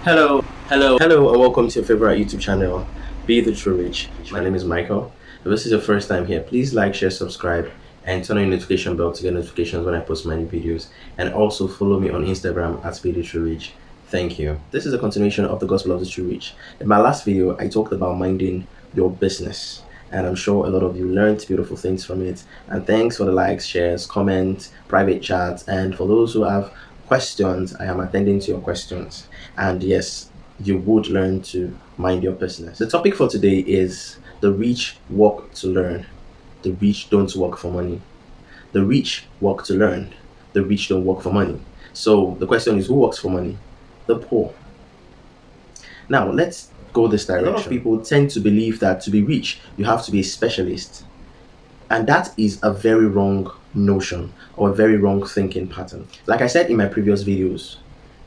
Hello, and welcome to your favorite YouTube channel, Be the True Rich. My name is Michael. If this is your first time here, please like, share, subscribe, and turn on your notification bell to get notifications when I post my new videos. And also follow me on Instagram at Be the True Rich. Thank you. This is a continuation of the Gospel of the True Rich. In my last video, I talked about minding your business, and I'm sure a lot of you learned beautiful things from it. And thanks for the likes, shares, comments, private chats, and for those who have questions, I am attending to your questions. And yes, you would learn to mind your business. The topic for today is the rich work to learn. The rich don't work for money. The rich work to learn. The rich don't work for money. So the question is, who works for money? The poor. Now let's go this direction. A lot of people tend to believe that to be rich, you have to be a specialist. And that is a very wrong notion or a very wrong thinking pattern. Like I said in my previous videos,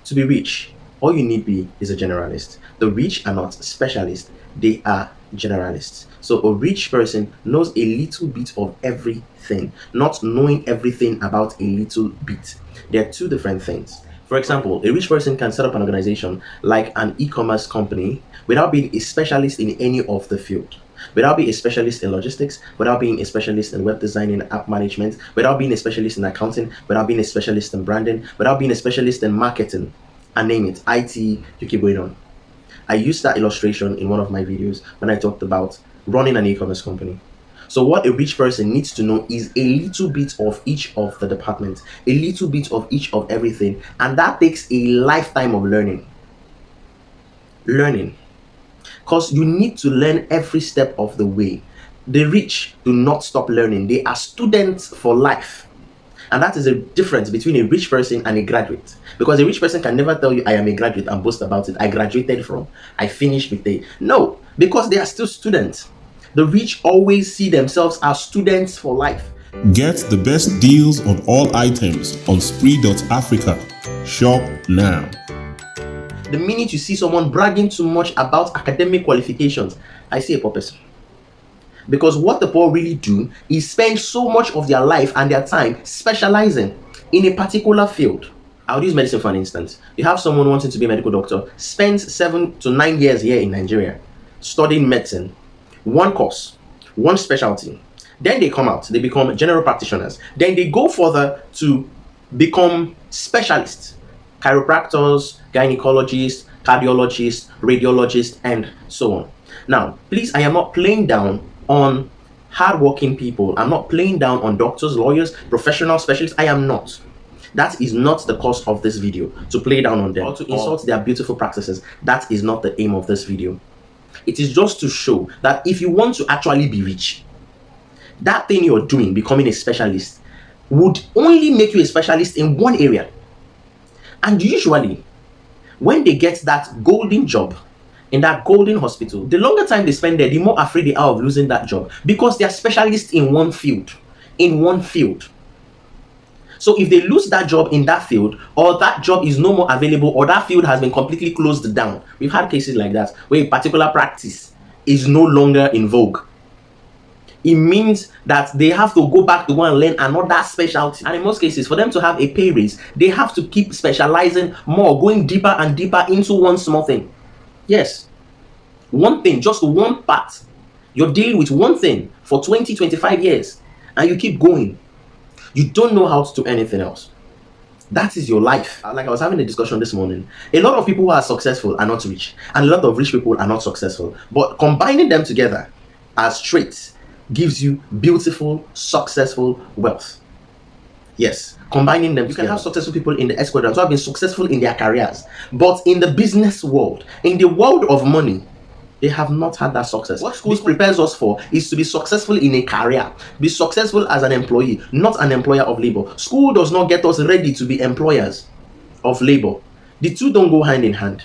to be rich, all you need be is a generalist. The rich are not specialists, they are generalists. So a rich person knows a little bit of everything, not knowing everything about a little bit. There are two different things. For example, a rich person can set up an organization like an e-commerce company without being a specialist in any of the field. Without being a specialist in logistics, without being a specialist in web design and app management, without being a specialist in accounting, without being a specialist in branding, without being a specialist in marketing, and name it, IT, you keep going on. I used that illustration in one of my videos when I talked about running an e-commerce company. So what a rich person needs to know is a little bit of each of the departments, a little bit of each of everything, and that takes a lifetime of learning. Because you need to learn every step of the way. The rich do not stop learning. They are students for life. And that is a difference between a rich person and a graduate. Because a rich person can never tell you, I am a graduate, and boast about it. I graduated from, I finished with a... No, because they are still students. The rich always see themselves as students for life. Get the best deals on all items on spree.africa. Shop now. The minute you see someone bragging too much about academic qualifications, I see a poor person. Because what the poor really do is spend so much of their life and their time specializing in a particular field. I'll use medicine for an instance. You have someone wanting to be a medical doctor, spends 7 to 9 years here in Nigeria studying medicine, one course, one specialty. Then they come out, they become general practitioners. Then they go further to become specialists, chiropractors, gynecologists, cardiologists, radiologists, and so on. Now, please, I am not playing down on hardworking people. I'm not playing down on doctors, lawyers, professional specialists. I am not. That is not the cause of this video, to play down on them or to insult their beautiful practices. That is not the aim of this video. It is just to show that if you want to actually be rich, that thing you're doing, becoming a specialist, would only make you a specialist in one area. And usually, when they get that golden job, in that golden hospital, the longer time they spend there, the more afraid they are of losing that job, because they are specialists in one field. So if they lose that job in that field, or that job is no more available, or that field has been completely closed down, we've had cases like that where a particular practice is no longer in vogue. It means that they have to go back to go and learn another specialty. And in most cases, for them to have a pay raise, they have to keep specializing more, going deeper and deeper into one small thing. Yes, one thing, just one part. You're dealing with one thing for 20, 25 years, and you keep going. You don't know how to do anything else. That is your life. Like I was having a discussion this morning. A lot of people who are successful are not rich, and a lot of rich people are not successful. But combining them together as traits gives you beautiful, successful wealth. Yes, combining them. You can have successful people in the S quadrant who have been successful in their careers, but in the business world, in the world of money, they have not had that success. What schools prepares us for is to be successful in a career, be successful as an employee, not an employer of labor. School does not get us ready to be employers of labor. The two don't go hand in hand.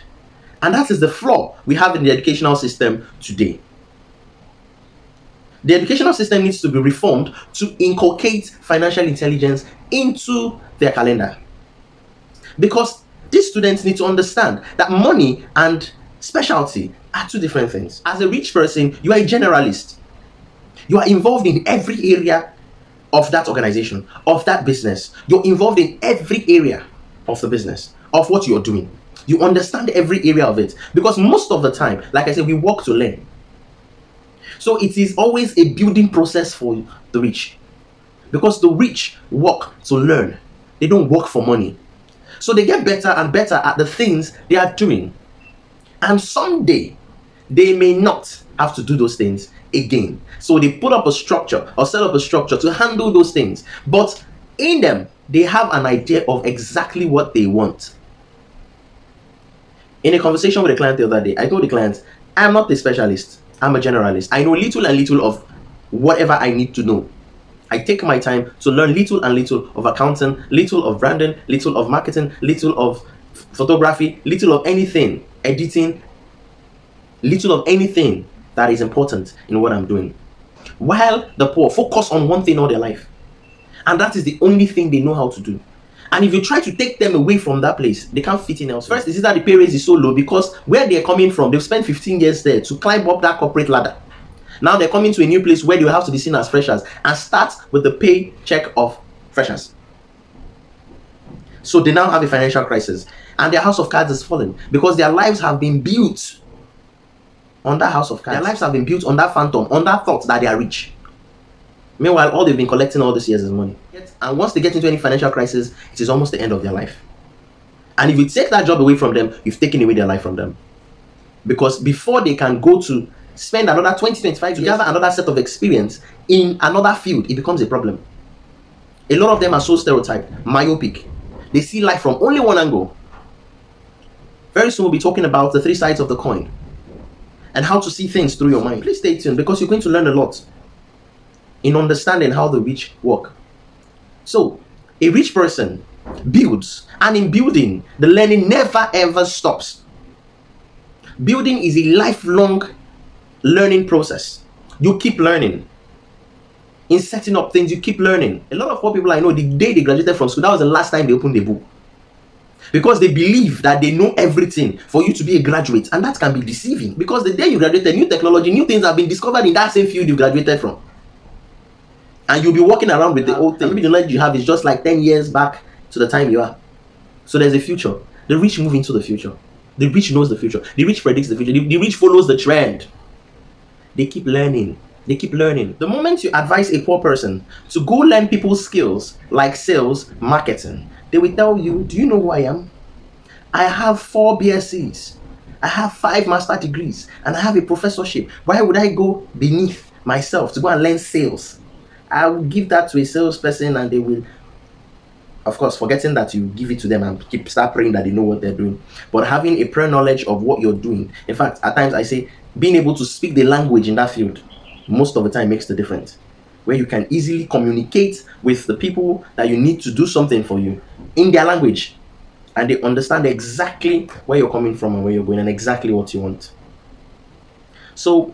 And that is the flaw we have in the educational system today. The educational system needs to be reformed to inculcate financial intelligence into their calendar. Because these students need to understand that money and specialty are two different things. As a rich person, you are a generalist. You are involved in every area of that organization, of that business. You're involved in every area of the business, of what you're doing. You understand every area of it. Because most of the time, like I said, we work to learn. So it is always a building process for the rich. Because the rich work to learn. They don't work for money. So they get better and better at the things they are doing. And someday, they may not have to do those things again. So they put up a structure or set up a structure to handle those things. But in them, they have an idea of exactly what they want. In a conversation with a client the other day, I told the client, I'm not a specialist. I'm a generalist. I know little and little of whatever I need to know. I take my time to learn little and little of accounting, little of branding, little of marketing, little of photography, little of anything, editing, little of anything that is important in what I'm doing. While the poor focus on one thing all their life. And that is the only thing they know how to do. And if you try to take them away from that place, they can't fit in else. First, is that the pay raise is so low because where they're coming from, they've spent 15 years there to climb up that corporate ladder. Now they're coming to a new place where they will have to be seen as freshers and start with the paycheck of freshers. So they now have a financial crisis and their house of cards is falling because their lives have been built on that house of cards. Their lives have been built on that phantom, on that thought that they are rich. Meanwhile, all they've been collecting all these years is money. And once they get into any financial crisis, it is almost the end of their life. And if you take that job away from them, you've taken away their life from them. Because before they can go to spend another 20, 25 years to gather another set of experience in another field, it becomes a problem. A lot of them are so stereotyped, myopic. They see life from only one angle. Very soon we'll be talking about the three sides of the coin and how to see things through your mind. Please stay tuned because you're going to learn a lot in understanding how the rich work. So, a rich person builds, and in building, the learning never ever stops. Building is a lifelong learning process. You keep learning. In setting up things, you keep learning. A lot of poor people I know, the day they graduated from school, that was the last time they opened a book. Because they believe that they know everything for you to be a graduate, and that can be deceiving. Because the day you graduated, new technology, new things have been discovered in that same field you graduated from. And you'll be walking around with the old thing. Maybe the knowledge you have is just like 10 years back to the time you are. So there's a future. The rich move into the future. The rich knows the future. The rich predicts the future. The rich follows the trend. They keep learning. They keep learning. The moment you advise a poor person to go learn people's skills like sales, marketing, they will tell you, do you know who I am? I have 4 BScs. I have 5 master degrees. And I have a professorship. Why would I go beneath myself to go and learn sales? I will give that to a salesperson and they will, of course, forgetting that you give it to them and start praying that they know what they're doing. But having a prior knowledge of what you're doing. In fact, at times I say, being able to speak the language in that field, most of the time makes the difference. Where you can easily communicate with the people that you need to do something for you in their language. And they understand exactly where you're coming from and where you're going and exactly what you want. So,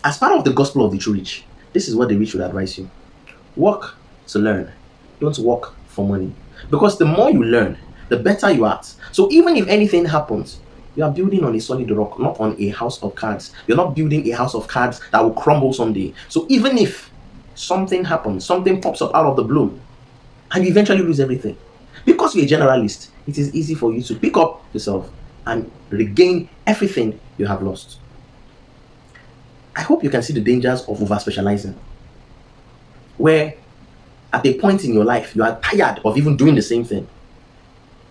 as part of the gospel of the true rich, this is what the rich would advise you. Work to learn. Don't work for money. Because the more you learn, the better you are. So even if anything happens, you are building on a solid rock, not on a house of cards. You're not building a house of cards that will crumble someday. So even if something happens, something pops up out of the blue, and you eventually lose everything, because you're a generalist, it is easy for you to pick up yourself and regain everything you have lost. I hope you can see the dangers of over-specializing, where at a point in your life, you are tired of even doing the same thing.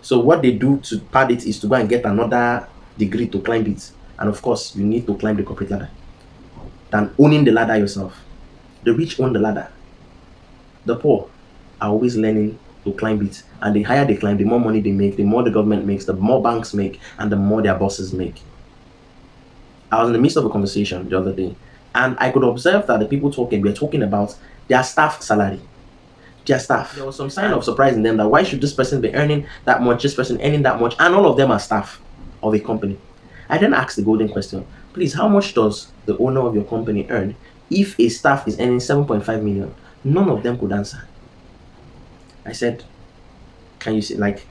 So what they do to pad it is to go and get another degree to climb it. And of course, you need to climb the corporate ladder than owning the ladder yourself. The rich own the ladder. The poor are always learning to climb it. And the higher they climb, the more money they make, the more the government makes, the more banks make, and the more their bosses make. I was in the midst of a conversation the other day, and I could observe that the people talking were talking about their staff salary. Their staff. There was some sign of surprise in them that why should this person be earning that much, this person earning that much, and all of them are staff of a company. I then asked the golden question, please, how much does the owner of your company earn if a staff is earning 7.5 million? None of them could answer. I said, can you see, like,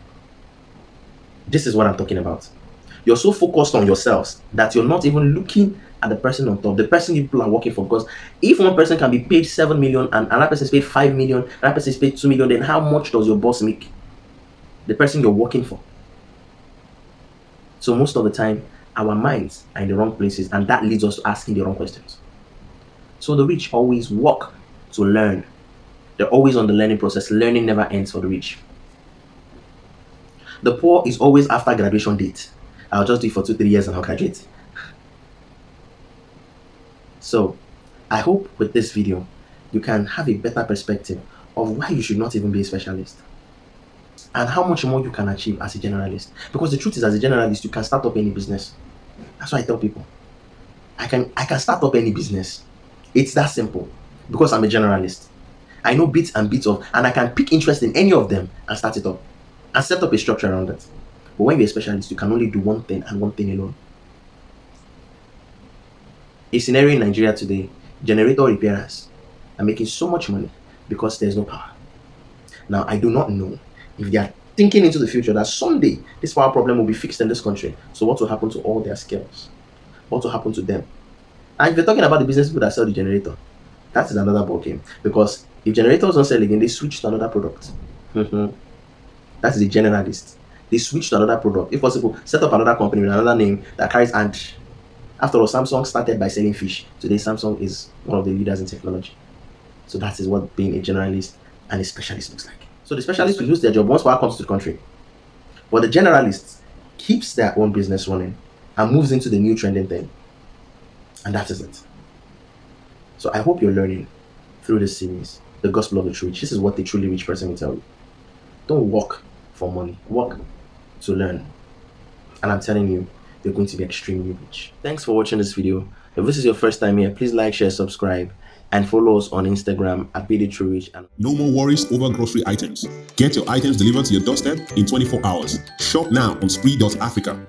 this is what I'm talking about. You're so focused on yourselves that you're not even looking at the person on top, the person people are working for. Because if one person can be paid 7 million and another person is paid 5 million, another person is paid 2 million, then how much does your boss make? The person you're working for. So most of the time, our minds are in the wrong places, and that leads us to asking the wrong questions. So the rich always work to learn. They're always on the learning process. Learning never ends for the rich. The poor is always after graduation date. I'll just do it for 2-3 years and I'll graduate. So I hope with this video, you can have a better perspective of why you should not even be a specialist and how much more you can achieve as a generalist. Because the truth is, as a generalist, you can start up any business. That's why I tell people, I can start up any business. It's that simple because I'm a generalist. I know bits and bits of, and I can pick interest in any of them and start it up and set up a structure around it. But when you're a specialist, you can only do one thing and one thing alone. A scenario in Nigeria today, generator repairers are making so much money because there's no power. Now, I do not know if they are thinking into the future that someday this power problem will be fixed in this country. So what will happen to all their skills? What will happen to them? And if you're talking about the business people that sell the generator, that is another ballgame. Because if generators don't sell again, they switch to another product. That is a generalist. They switch to another product. If possible, set up another company with another name that carries, and after all, Samsung started by selling fish. Today, Samsung is one of the leaders in technology. So that is what being a generalist and a specialist looks like. So the specialist will lose their job once power comes to the country. But the generalist keeps their own business running and moves into the new trending thing. And that is it. So I hope you're learning through this series the gospel of the true rich. This is what the truly rich person will tell you. Don't work for money, work to learn. And I'm telling you, you're going to be extremely rich. Thanks for watching this video. If this is your first time here, please like, share, subscribe, and follow us on Instagram at Be The True Rich. And No more worries over grocery items. Get your items delivered to your doorstep in 24 hours. Shop now on Spree.Africa.